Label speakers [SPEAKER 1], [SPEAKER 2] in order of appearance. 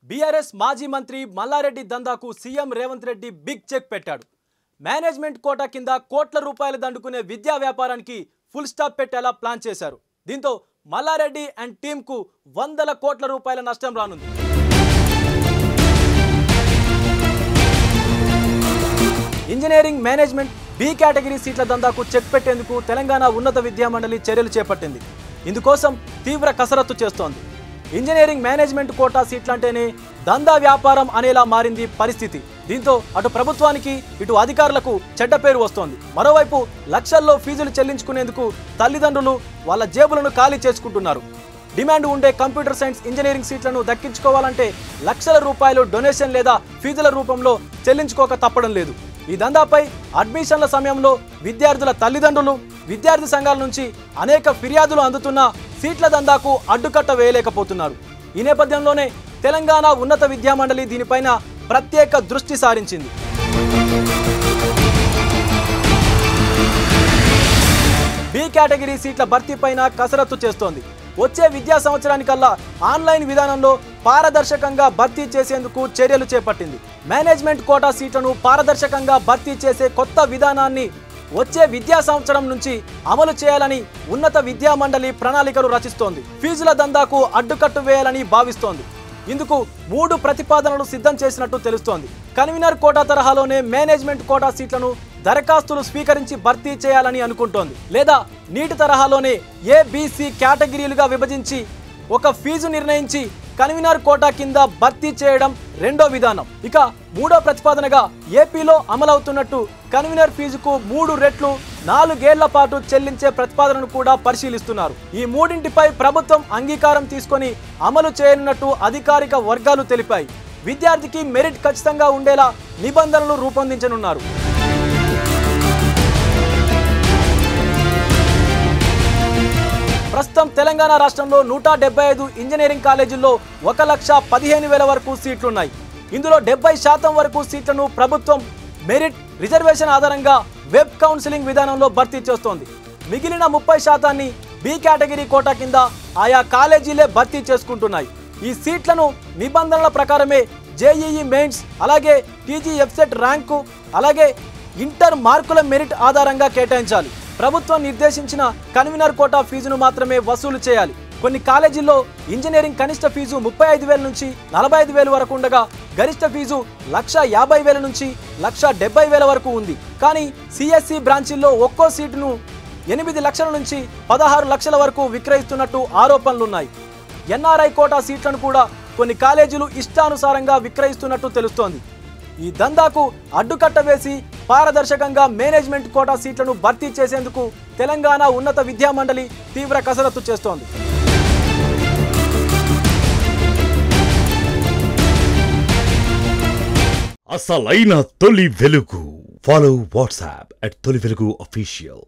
[SPEAKER 1] BRS మాజీ మంత్రి మల్లారెడ్డి దందాకు CM Revanth Reddy big check పెట్టాడు. మేనేజ్మెంట్ కోటా కింద కోట్ల రూపాయలు దండుకునే విద్యా వ్యాపారానికి ఫుల్ స్టాప్ పెట్టేలా ప్లాన్ చేశారు. దీంతో మల్లారెడ్డి అండ్ టీంకు వందల కోట్ల రూపాయల నష్టం రానుంది. ఇంజనీరింగ్ మేనేజ్మెంట్ బి కేటగిరీ సీట్ల దందాకు చెక్ పెట్టేందుకు తెలంగాణ ఉన్నత విద్యా మండలి చర్యలు చేపట్టింది. ఇందుకోసం తీవ్ర కసరత్తు చేస్తోంది. ఇంజనీరింగ్ మేనేజ్మెంట్ కోటా సీట్లంటేనే దందా వ్యాపారం అనేలా మారింది పరిస్థితి. దీంతో అటు ప్రభుత్వానికి ఇటు అధికారులకు చెడ్డ పేరు వస్తోంది. మరోవైపు లక్షల్లో ఫీజులు చెల్లించుకునేందుకు తల్లిదండ్రులు వాళ్ళ జేబులను ఖాళీ చేసుకుంటున్నారు. డిమాండ్ ఉండే కంప్యూటర్ సైన్స్ ఇంజనీరింగ్ సీట్లను దక్కించుకోవాలంటే లక్షల రూపాయలు డొనేషన్ లేదా ఫీజుల రూపంలో చెల్లించుకోక తప్పడం లేదు. ఈ దందాపై అడ్మిషన్ల సమయంలో విద్యార్థుల తల్లిదండ్రులు, విద్యార్థి సంఘాల నుంచి అనేక ఫిర్యాదులు అందుతున్న సీట్ల దందాకు అడ్డుకట్ట వేయలేకపోతున్నారు. ఈ నేపథ్యంలోనే తెలంగాణ ఉన్నత విద్యా మండలి దీనిపైన ప్రత్యేక దృష్టి సారించింది. బి కేటగిరీ సీట్ల భర్తీపైన కసరత్తు చేస్తోంది. వచ్చే విద్యా సంవత్సరానికల్లా ఆన్లైన్ విధానంలో పారదర్శకంగా భర్తీ చేసేందుకు చర్యలు చేపట్టింది. మేనేజ్మెంట్ కోటా సీట్లను పారదర్శకంగా భర్తీ చేసే కొత్త విధానాన్ని వచ్చే విద్యా సంవత్సరం నుంచి అమలు చేయాలని ఉన్నత విద్యా మండలి ప్రణాళికలు రచిస్తోంది. ఫీజుల దందాకు అడ్డుకట్టు వేయాలని భావిస్తోంది. ఇందుకు 3 ప్రతిపాదనలు సిద్ధం చేసినట్టు తెలుస్తోంది. కన్వీనర్ కోటా తరహాలోనే మేనేజ్మెంట్ కోటా సీట్లను దరఖాస్తులు స్వీకరించి భర్తీ చేయాలని అనుకుంటోంది. లేదా నీటి తరహాలోనే ఏబిసి కేటగిరీలుగా విభజించి ఒక ఫీజు నిర్ణయించి కన్వీనర్ కోటా కింద భర్తీ చేయడం రెండో విధానం. ఇక మూడో ప్రతిపాదనగా ఏపీలో అమలవుతున్నట్టు కన్వీనర్ ఫీజుకు 3 రెట్లు 4 ఏళ్ల పాటు చెల్లించే ప్రతిపాదనను కూడా పరిశీలిస్తున్నారు. ఈ మూడింటిపై ప్రభుత్వం అంగీకారం తీసుకొని అమలు చేయనున్నట్టు అధికారిక వర్గాలు తెలిపాయి. విద్యార్థికి మెరిట్ ఖచ్చితంగా ఉండేలా నిబంధనలు రూపొందించనున్నారు. ప్రస్తుతం తెలంగాణ రాష్ట్రంలో 175 ఇంజనీరింగ్ కాలేజీల్లో 1,15,000 వరకు సీట్లున్నాయి. ఇందులో 70% వరకు సీట్లను ప్రభుత్వం మెరిట్ రిజర్వేషన్ ఆధారంగా వెబ్ కౌన్సిలింగ్ విధానంలో భర్తీ చేస్తోంది. మిగిలిన 30% బి కేటగిరీ కోటా కింద ఆయా కాలేజీలే భర్తీ చేసుకుంటున్నాయి. ఈ సీట్లను నిబంధనల ప్రకారమే జేఈఈ మెయిన్స్, అలాగే టీజీఎఫ్సెట్ ర్యాంకు, అలాగే ఇంటర్ మార్కుల మెరిట్ ఆధారంగా కేటాయించాలి. ప్రభుత్వం నిర్దేశించిన కన్వీనర్ కోటా ఫీజును మాత్రమే వసూలు చేయాలి. కొన్ని కాలేజీల్లో ఇంజనీరింగ్ కనిష్ట ఫీజు 35,000 నుంచి 45,000 వరకు ఉండగా గరిష్ట ఫీజు 1,50,000 నుంచి 1,70,000 వరకు ఉంది. కానీ సిఎస్సి బ్రాంచీల్లో ఒక్కో సీటును 8 లక్షల నుంచి 16 లక్షల వరకు విక్రయిస్తున్నట్టు ఆరోపణలున్నాయి. ఎన్ఆర్ఐ కోటా సీట్లను కూడా కొన్ని కాలేజీలు ఇష్టానుసారంగా విక్రయిస్తున్నట్టు తెలుస్తోంది. ఈ దందాకు అడ్డుకట్ట వేసి పారదర్శకంగా మేనేజ్మెంట్ కోటా సీట్లను భర్తీ చేసేందుకు తెలంగాణ ఉన్నత విద్యా మండలి తీవ్ర కసరత్తు చేస్తోంది.
[SPEAKER 2] అసలైన తొలి వెలుగు. ఫాలో వాట్సాప్ @తొలి వెలుగు official.